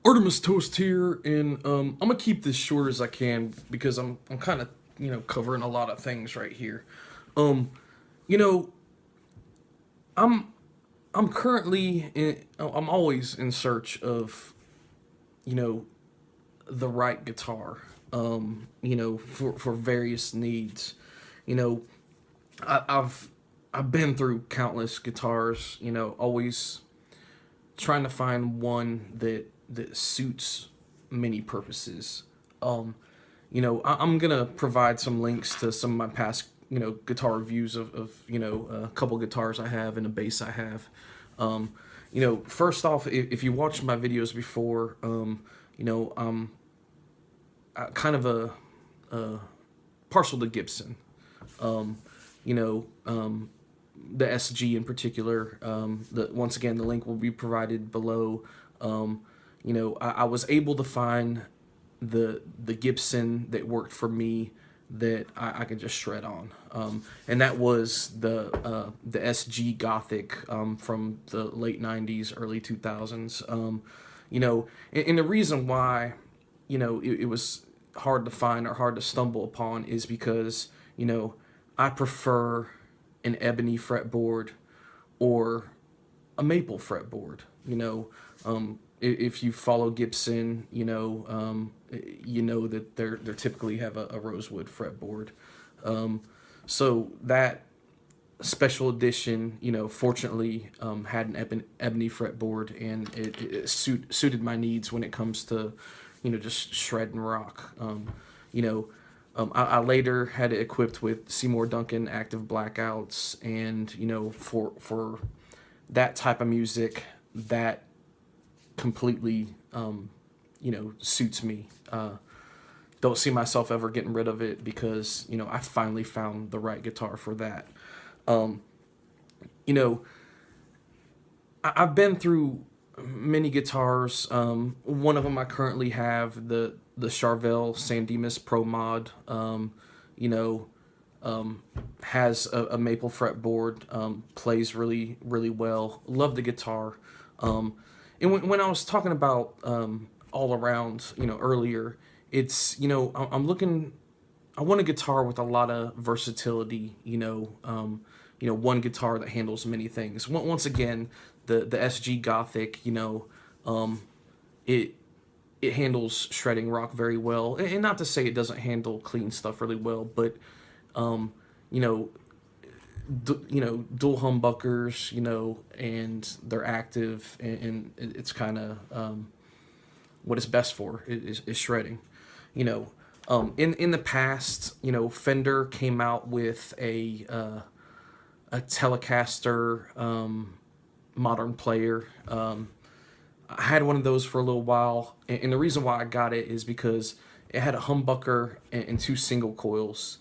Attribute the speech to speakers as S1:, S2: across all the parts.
S1: Artemis Toast here, and I'm gonna keep this short as I can because I'm kind of covering a lot of things right here. Um, you know, I'm I'm currently I'm always in search of you know the right guitar. For various needs. You know, I've been through countless guitars. Always trying to find one that suits many purposes. Um, I'm gonna provide some links to some of my past guitar reviews of a couple guitars I have and a bass I have. First off, if you watched my videos before, I'm kind of a partial to Gibson. Um, you know, um, the SG in particular. Once again, the link will be provided below. I was able to find the Gibson that worked for me that I could just shred on, and that was the SG Gothic from the late '90s, early 2000s. And the reason why it was hard to find or hard to stumble upon is because I prefer an ebony fretboard or a maple fretboard. If you follow Gibson, that they're typically have a rosewood fretboard. So that special edition, fortunately, had an ebony fretboard, and it suited my needs when it comes to, just shred and rock. I later had it equipped with Seymour Duncan active blackouts, and for that type of music, that completely suits me. Don't see myself ever getting rid of it because I finally found the right guitar for that. Um, you know, I've been through many guitars. One of them I currently have the Charvel Sandemus Pro Mod. You know, has a maple fretboard. Plays really well. Love the guitar. And when I was talking about all around, earlier, it's I'm looking. I want a guitar with a lot of versatility. One guitar that handles many things. Once again, the SG Gothic, it it handles shredding rock very well, and not to say it doesn't handle clean stuff really well, but um, you know, dual humbuckers, and they're active, and it's kind of what it's best for is shredding. In the past, Fender came out with a Telecaster modern player. I had one of those for a little while, and the reason why I got it is because it had a humbucker and two single coils,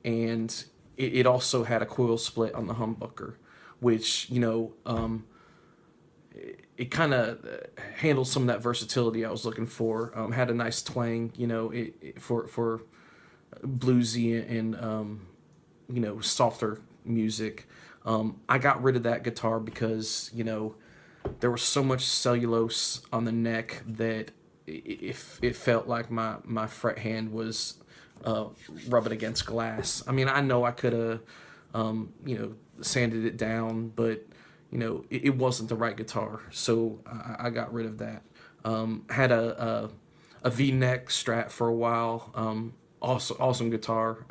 S1: and it also had a coil split on the humbucker, which it kind of handled some of that versatility I was looking for. Had a nice twang, for bluesy and softer music. I got rid of that guitar because there was so much cellulose on the neck that it felt like my fret hand was rubbing against glass. I mean, I know I could have sanded it down, but it wasn't the right guitar, so I got rid of that. Had a V-neck Strat for a while. Awesome guitar.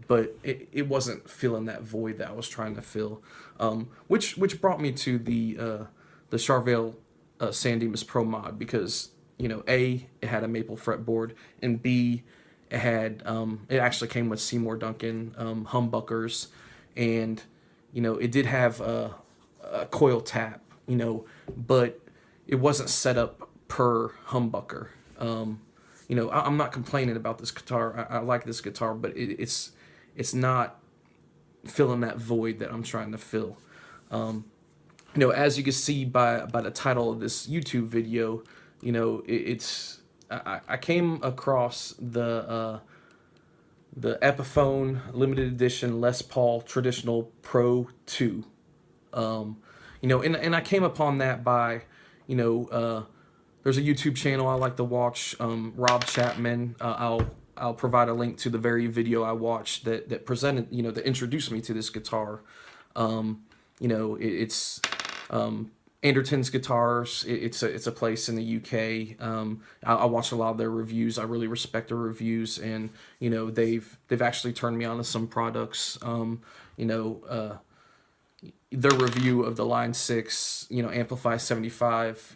S1: But it wasn't filling that void that I was trying to fill. Which brought me to the Charvel Sandemus Pro Mod because A, it had a maple fretboard, and B, it actually came with Seymour Duncan humbuckers, and it did have a coil tap, but it wasn't set up per humbucker. I'm not complaining about this guitar. I like this guitar, but it's not filling that void that I'm trying to fill. As you can see by the title of this YouTube video, I came across the Epiphone limited edition Les Paul Traditional Pro 2. And I came upon that by there's a YouTube channel I like to watch, Rob Chapman. I'll provide a link to the very video I watched that presented, that introduced me to this guitar. It's Anderton's Guitars. It's a place in the UK. I watch a lot of their reviews. I really respect their reviews, and they've actually turned me on to some products. Their review of the Line 6, Amplify 75,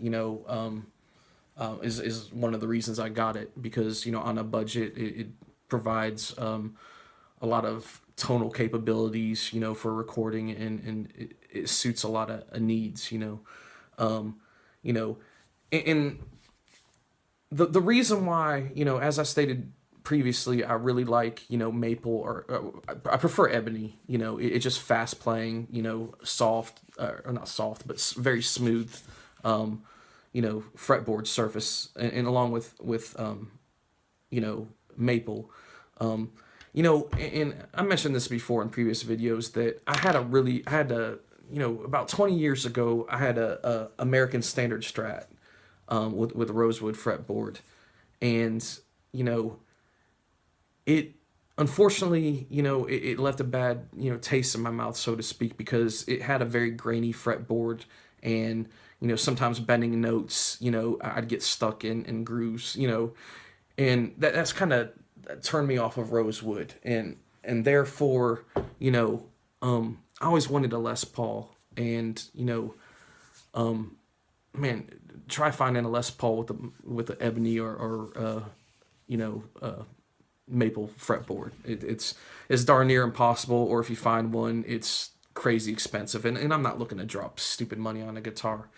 S1: is one of the reasons I got it, because on a budget it provides a lot of tonal capabilities, for recording, and it suits a lot of needs, um, you know, and the reason why, as I stated previously, I really like, maple, or I prefer ebony. It's just fast playing, soft, or not soft, but very smooth, fretboard surface, and along with maple. And I mentioned this before in previous videos, that I had a, about 20 years ago, I had a American Standard Strat, with a rosewood fretboard, and it unfortunately, it left a bad, taste in my mouth, so to speak, because it had a very grainy fretboard, and sometimes bending notes, I'd get stuck in grooves, and that's kind of turned me off of rosewood, and therefore, I always wanted a Les Paul, and man, try finding a Les Paul with the ebony or maple fretboard. It's darn near impossible, or if you find one, it's crazy expensive, and I'm not looking to drop stupid money on a guitar.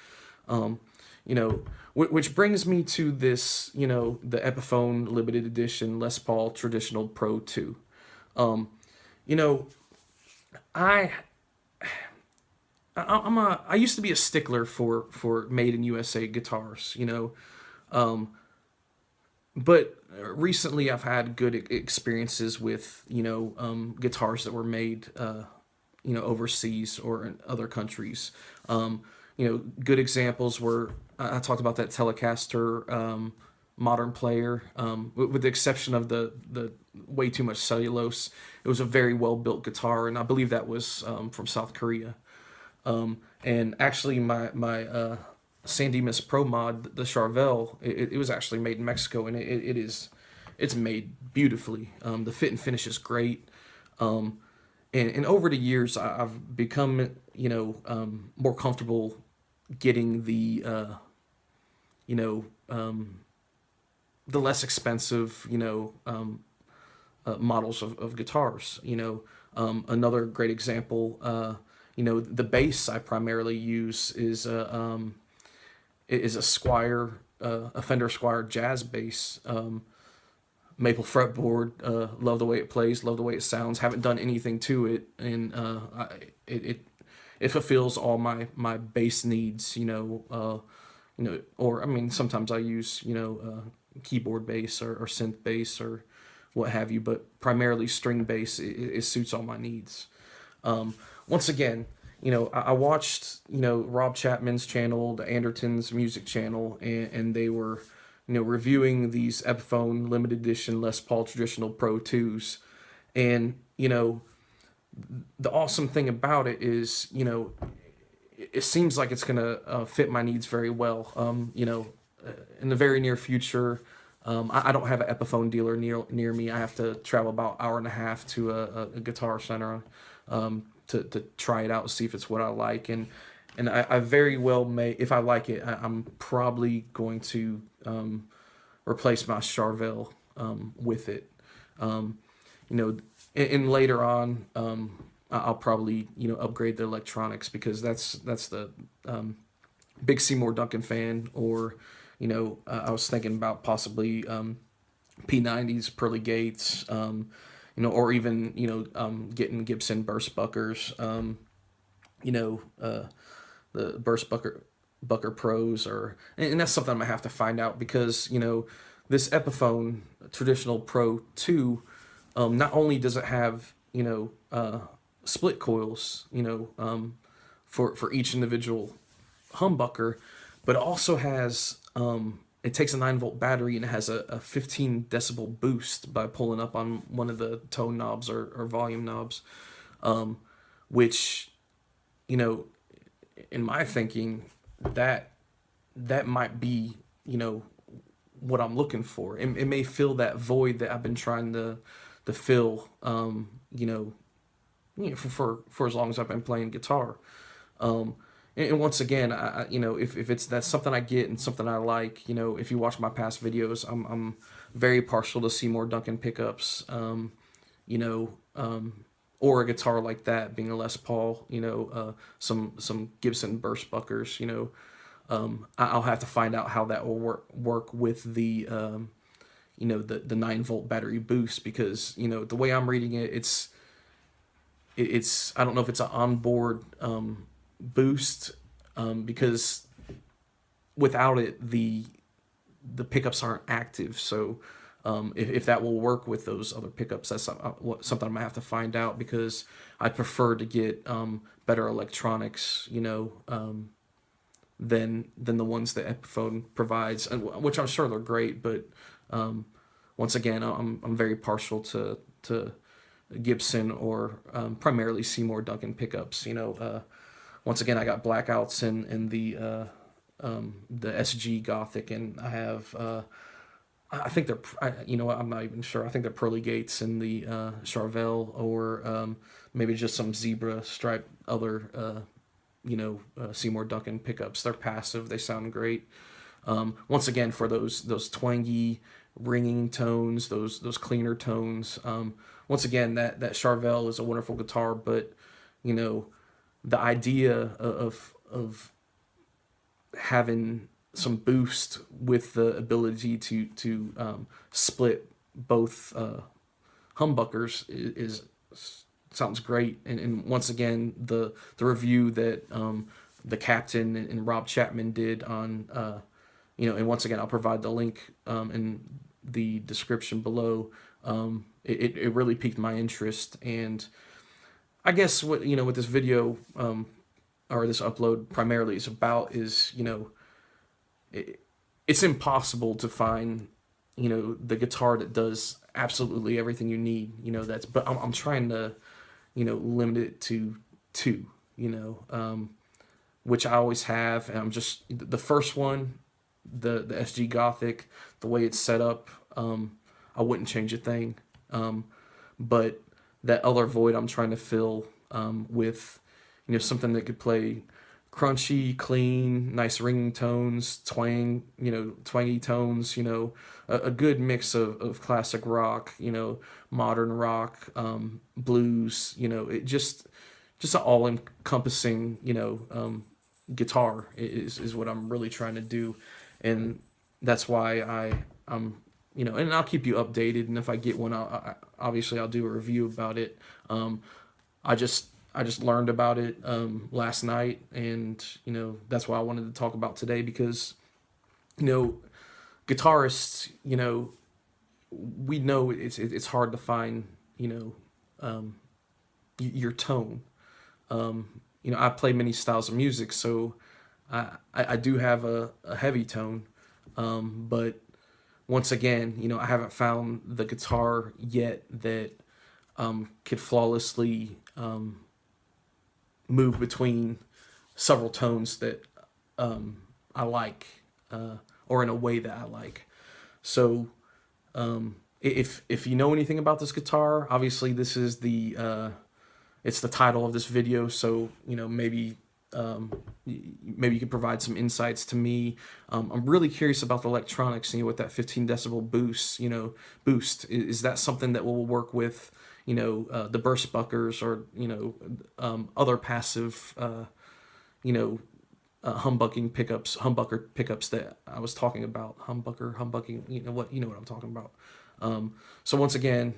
S1: Which brings me to this, the Epiphone limited edition Les Paul Traditional Pro 2. I I used to be a stickler for made in USA guitars, but recently I've had good experiences with guitars that were made overseas or in other countries. Good examples were, I talked about that Telecaster modern player, with the exception of the way too much cellulose. It was a very well built guitar, and I believe that was from South Korea. And actually, my San Dimas Pro Mod, the Charvel, it was actually made in Mexico, and it's made beautifully. The fit and finish is great. And over the years, I've become more comfortable getting the less expensive models of guitars. Another great example. The bass I primarily use is a Squier, a Fender Squier jazz bass, maple fretboard. Love the way it plays, love the way it sounds. Haven't done anything to it, and it fulfills all my bass needs. Or I mean, sometimes I use keyboard bass or synth bass or what have you, but primarily string bass. It suits all my needs. Once again, I watched, Rob Chapman's channel, the Anderton's music channel, and they were, reviewing these Epiphone limited edition Les Paul Traditional Pro 2s. And, the awesome thing about it is, it seems like it's going to fit my needs very well. In the very near future, I don't have an Epiphone dealer near me. I have to travel about hour and a half to a Guitar Center to try it out and see if it's what I like. And I very well may, if I like it, I'm probably going to replace my Charvel with it. And later on, I'll probably upgrade the electronics, because that's the big Seymour Duncan fan, or I was thinking about possibly P90s, pearly gates, or even getting Gibson burst buckers, the burst bucker pros, and that's something I'm gonna have to find out, because this Epiphone Traditional Pro 2, not only does it have split coils for each individual humbucker, but it also has It takes a 9-volt battery and it has a 15 decibel boost by pulling up on one of the tone knobs or volume knobs, which, you know, in my thinking, that that might be, you know, what I'm looking for. It may fill that void that I've been trying to fill, for as long as I've been playing guitar. Um, and once again, if it's that's something I get and something I like, if you watch my past videos, I'm very partial to Seymour Duncan pickups, you know, or a guitar like that, being a Les Paul, some Gibson burst buckers, I'll have to find out how that will work with the the 9-volt battery boost, because the way I'm reading it, it's I don't know if it's an onboard boost, because without it the pickups aren't active. So if that will work with those other pickups, that's something I'm gonna have to find out, because I prefer to get better electronics, than the ones that Epiphone provides, and which I'm sure they're great, but once again, I'm very partial to Gibson or primarily Seymour Duncan pickups. Once again, I got blackouts in the SG Gothic, and I have I think they're I'm not even sure. I think they're pearly gates in the Charvel, or maybe just some zebra stripe other Seymour Duncan pickups. They're passive. They sound great. Once again, for those twangy, ringing tones, those cleaner tones. Once again, that Charvel is a wonderful guitar, but the idea of having some boost with the ability to split both humbuckers sounds great. And once again, the review that the Captain and Rob Chapman did on and once again, I'll provide the link in the description below. It really piqued my interest, and I guess what this video or this upload primarily is about is it's impossible to find the guitar that does absolutely everything you need. But I'm trying to limit it to two. Which I always have, and I'm just the first one, the SG Gothic, the way it's set up, I wouldn't change a thing. But that other void I'm trying to fill with something that could play crunchy, clean, nice ringing tones, twangy tones, a good mix of classic rock, modern rock, blues, it just an all encompassing, guitar is what I'm really trying to do. And that's why I'm and I'll keep you updated, and if I get one, obviously I'll do a review about it. I just learned about it last night, and that's why I wanted to talk about today, because guitarists, we know it's hard to find your tone. I play many styles of music, so I do have a heavy tone, but once again, I haven't found the guitar yet that could flawlessly move between several tones that I like, or in a way that I like. So if you know anything about this guitar, obviously this is it's the title of this video, so maybe you could provide some insights to me. I'm really curious about the electronics, with that 15 decibel boost. Is that something that will work with the burst buckers, or other passive humbucking pickups, humbucker pickups that I was talking about? Humbucking, what I'm talking about. So once again,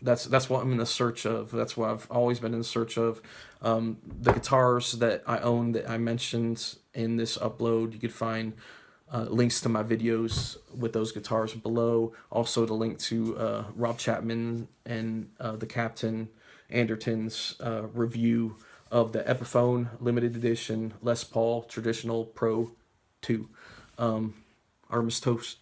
S1: that's what I'm in the search of. That's what I've always been in search of. The guitars that I own that I mentioned in this upload, you could find links to my videos with those guitars below. Also the link to Rob Chapman and the Captain Anderton's review of the Epiphone limited edition Les Paul Traditional Pro 2. Armistice.